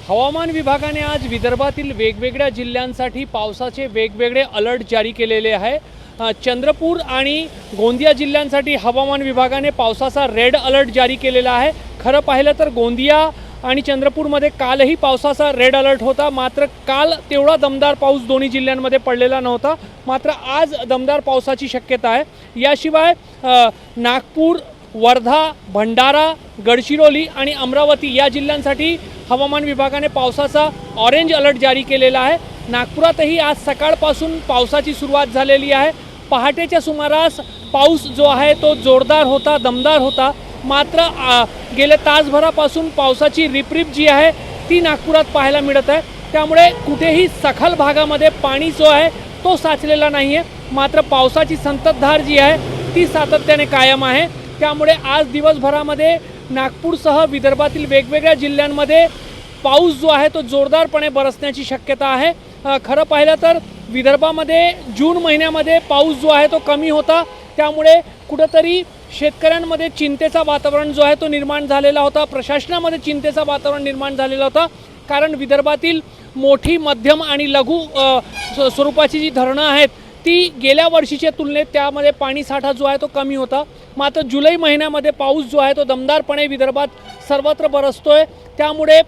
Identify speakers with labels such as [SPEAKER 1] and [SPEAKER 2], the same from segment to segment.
[SPEAKER 1] हवामान विभागाने आज विदर्भातील वेगवेगळ्या जिल्ह्यांसाठी पावसाचे वेगवेगळे अलर्ट जारी केलेले आहे। चंद्रपूर आणि गोंदिया जिल्ह्यांसाठी हवामान विभागाने पावसाचा रेड अलर्ट जारी केलेला आहे। खरं पाहिलं तर गोंदिया आणि चंद्रपूरमध्ये कालही पावसाचा रेड अलर्ट होता, मात्र काल तेवढा दमदार पाऊस दोन्ही जिल्ह्यांमध्ये पडलेला नव्हता। मात्र आज दमदार पावसाची शक्यता आहे। याशिवाय नागपूर, वर्धा, भंडारा, गडचिरोली आणि अमरावती या जिल्ह्यांसाठी हवामान विभागाने पावसाचा ऑरेंज अलर्ट जारी केलेला आहे। नागपुरातही आज सकाळपासून पावसाची सुरुवात झालेली आहे। पहाटेच्या सुमारास पाऊस जो आहे तो जोरदार होता, दमदार होता, मात्र गेल्या तासभरापासून पावसाची रिपरिप जी आहे ती नागपुरात पाहायला मिळत आहे। त्यामुळे कुठेही सखल भागामध्ये पाणी जो आहे तो साचलेला नाही आहे, मात्र पावसाची संततधार जी आहे ती सातत्याने कायम आहे। त्यामुळे आज दिवसभरामध्ये नागपूरसह विदर्भातील वेगवेगळ्या जिल्ह्यांमध्ये पाऊस जो आहे तो जोरदारपणे बरसण्याची शक्यता आहे। खरं पाहिलं तर विदर्भामध्ये जून महिन्यामध्ये पाऊस जो आहे तो कमी होता, त्यामुळे कुठेतरी शेतकऱ्यांमध्ये चिंतेचा वातावरण जो आहे तो निर्माण झालेला होता, प्रशासनामध्ये चिंतेचा वातावरण निर्माण झालेला होता। कारण विदर्भातील मोठी, मध्यम आणि लघु स्वरूपाची जी धरणं आहेत ती गेल्या वर्षीच्या तुलनेत त्यामध्ये पाणी साठा जो आहे तो कमी होता। मात्र जुलै महिन्यामध्ये पाऊस जो आहे तो दमदारपणे विदर्भात सर्वत्र बरसतोय, त्यामुळे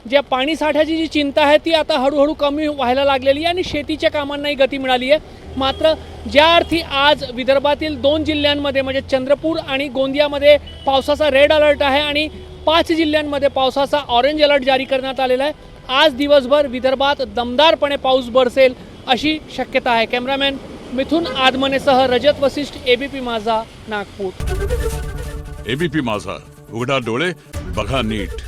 [SPEAKER 1] ज्या पाणी साठ्याची जी चिंता आहे ती आता हळूहळू कमी व्हायला लागलेली आहे आणि शेतीच्या कामांनाही गती मिळाली आहे। मात्र ज्या अर्थी आज विदर्भातील 2 जिल्ह्यांमध्ये म्हणजे चंद्रपूर आणि गोंदियामध्ये पावसाचा रेड अलर्ट आहे आणि 5 जिल्ह्यांमध्ये पावसाचा ऑरेंज अलर्ट जारी करण्यात आलेला आहे। आज दिवसभर विदर्भात दमदारपणे पाऊस बरसेल अशी शक्यता आहे। कॅमेरामॅन मिथुन आदमनेसह रजत वशिष्ठ, एबीपी माझा, नागपूर।
[SPEAKER 2] एबीपी माझा, उघडा डोळे बघा नीट।